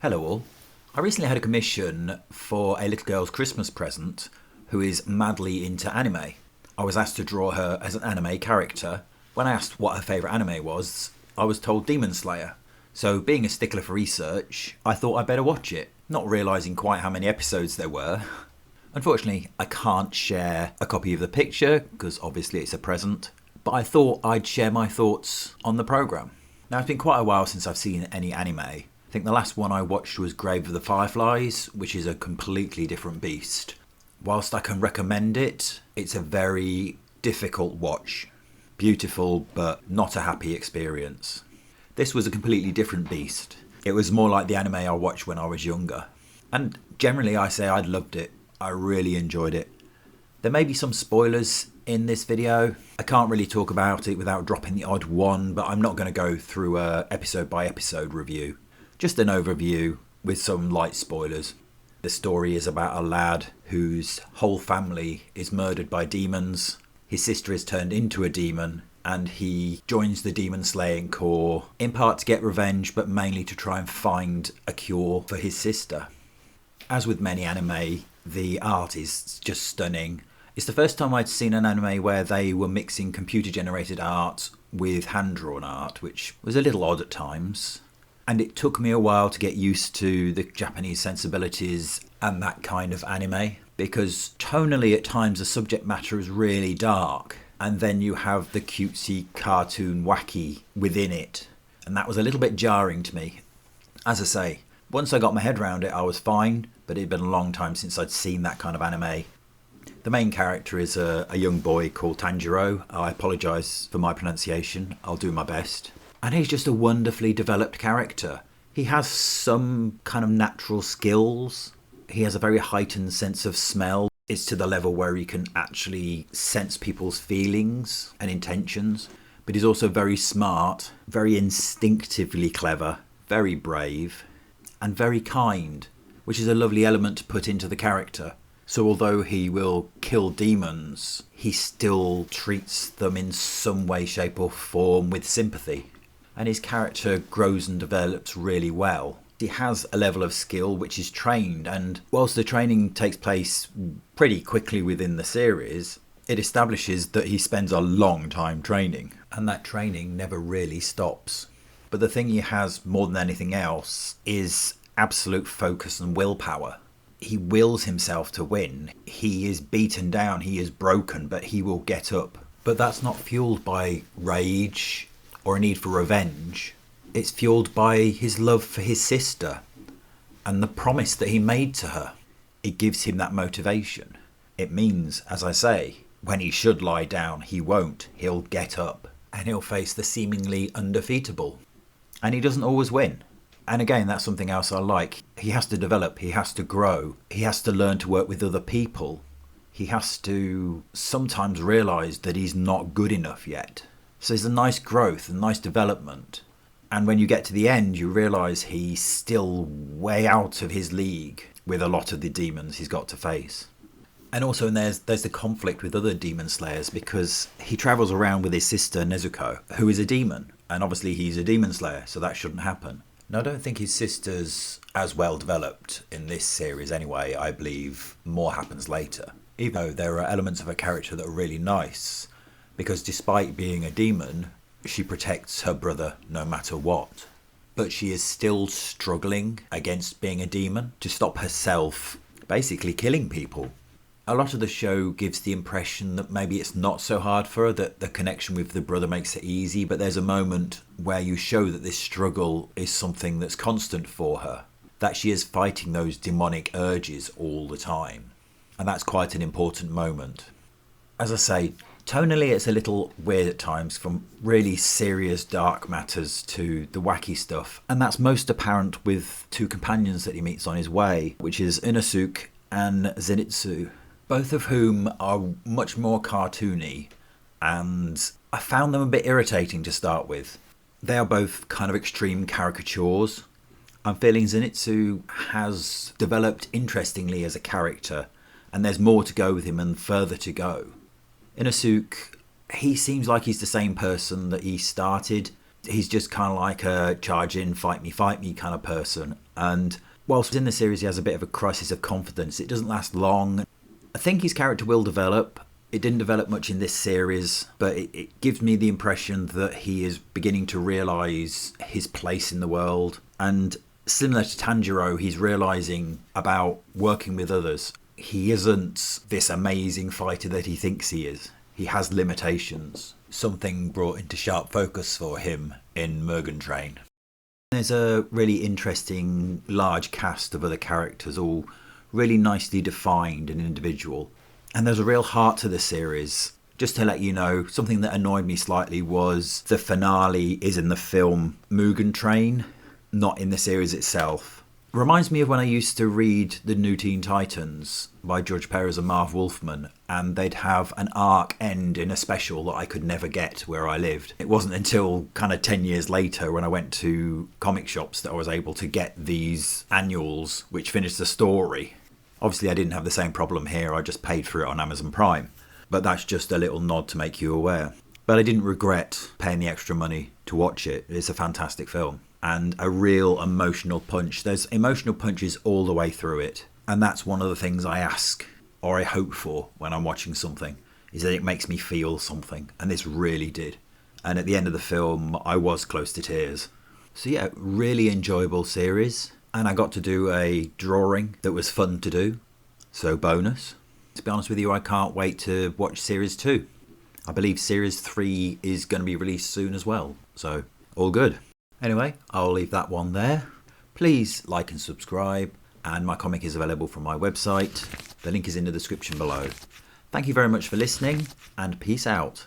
Hello all. I recently had a commission for a little girl's Christmas present who is madly into anime. I was asked to draw her as an anime character. When I asked what her favourite anime was, I was told Demon Slayer. So being a stickler for research, I thought I'd better watch it, not realising quite how many episodes there were. Unfortunately, I can't share a copy of the picture, because obviously it's a present, but I thought I'd share my thoughts on the programme. Now, it's been quite a while since I've seen any anime. I think the last one I watched was Grave of the Fireflies, which is a completely different beast. Whilst I can recommend it, it's a very difficult watch. Beautiful, but not a happy experience. This was a completely different beast. It was more like the anime I watched when I was younger. And generally I say I'd loved it. I really enjoyed it. There may be some spoilers in this video. I can't really talk about it without dropping the odd one, but I'm not going to go through a episode by episode review. Just an overview with some light spoilers. The story is about a lad whose whole family is murdered by demons. His sister is turned into a demon and he joins the demon slaying corps, in part to get revenge but mainly to try and find a cure for his sister. As with many anime, the art is just stunning. It's the first time I'd seen an anime where they were mixing computer generated art with hand-drawn art, which was a little odd at times. And it took me a while to get used to the Japanese sensibilities and that kind of anime, because tonally at times the subject matter is really dark, and then you have the cutesy cartoon wacky within it, and that was a little bit jarring to me. As I say, once I got my head around it I was fine, but it had been a long time since I'd seen that kind of anime. The main character is a young boy called Tanjiro. I apologise for my pronunciation, I'll do my best. And he's just a wonderfully developed character. He has some kind of natural skills. He has a very heightened sense of smell. It's to the level where he can actually sense people's feelings and intentions. But he's also very smart, very instinctively clever, very brave, and very kind, which is a lovely element to put into the character. So although he will kill demons, he still treats them in some way, shape or form with sympathy. And his character grows and develops really well. He has a level of skill which is trained, and whilst the training takes place pretty quickly within the series, it establishes that he spends a long time training, and that training never really stops. But the thing he has more than anything else is absolute focus and willpower. He wills himself to win. He is beaten down, he is broken, but he will get up. But that's not fueled by rage or a need for revenge. It's fueled by his love for his sister and the promise that he made to her. It gives him that motivation. It means, as I say, when he should lie down, he won't. He'll get up and he'll face the seemingly undefeatable. And he doesn't always win. And again, that's something else I like. He has to develop, he has to grow, he has to learn to work with other people. He has to sometimes realise that he's not good enough yet. So there's a nice growth and nice development. And when you get to the end, you realise he's still way out of his league with a lot of the demons he's got to face. And also there's the conflict with other demon slayers, because he travels around with his sister Nezuko, who is a demon. And obviously he's a demon slayer, so that shouldn't happen. Now, I don't think his sister's as well developed in this series anyway. I believe more happens later. Even though there are elements of her character that are really nice, because despite being a demon, she protects her brother no matter what. But she is still struggling against being a demon to stop herself basically killing people. A lot of the show gives the impression that maybe it's not so hard for her, that the connection with the brother makes it easy, but there's a moment where you show that this struggle is something that's constant for her, that she is fighting those demonic urges all the time. And that's quite an important moment. As I say, tonally it's a little weird at times, from really serious dark matters to the wacky stuff. And that's most apparent with two companions that he meets on his way, which is Inosuke and Zenitsu, both of whom are much more cartoony, and I found them a bit irritating to start with. They are both kind of extreme caricatures. I'm feeling Zenitsu has developed interestingly as a character, and there's more to go with him and further to go. Inosuke, he seems like he's the same person that he started. He's just kind of like a charge in, fight me kind of person. And whilst in the series he has a bit of a crisis of confidence, it doesn't last long. I think his character will develop. It didn't develop much in this series, but it gives me the impression that he is beginning to realise his place in the world. And similar to Tanjiro, he's realising about working with others. He isn't this amazing fighter that he thinks he is. He has limitations. Something brought into sharp focus for him in Mugen Train. There's a really interesting large cast of other characters, all really nicely defined and individual. And there's a real heart to the series. Just to let you know, something that annoyed me slightly was the finale is in the film Mugen Train, not in the series itself. Reminds me of when I used to read The New Teen Titans by George Perez and Marv Wolfman, and they'd have an arc end in a special that I could never get where I lived. It wasn't until kind of 10 years later when I went to comic shops that I was able to get these annuals which finished the story. Obviously I didn't have the same problem here, I just paid for it on Amazon Prime. But that's just a little nod to make you aware. But I didn't regret paying the extra money to watch it. It's a fantastic film. And a real emotional punch. There's emotional punches all the way through it. And that's one of the things I ask or I hope for when I'm watching something, is that it makes me feel something. And this really did. And at the end of the film, I was close to tears. So yeah, really enjoyable series. And I got to do a drawing that was fun to do. So bonus. To be honest with you, I can't wait to watch Series 2. I believe Series 3 is going to be released soon as well. So all good. Anyway, I'll leave that one there. Please like and subscribe, and my comic is available from my website. The link is in the description below. Thank you very much for listening, and peace out.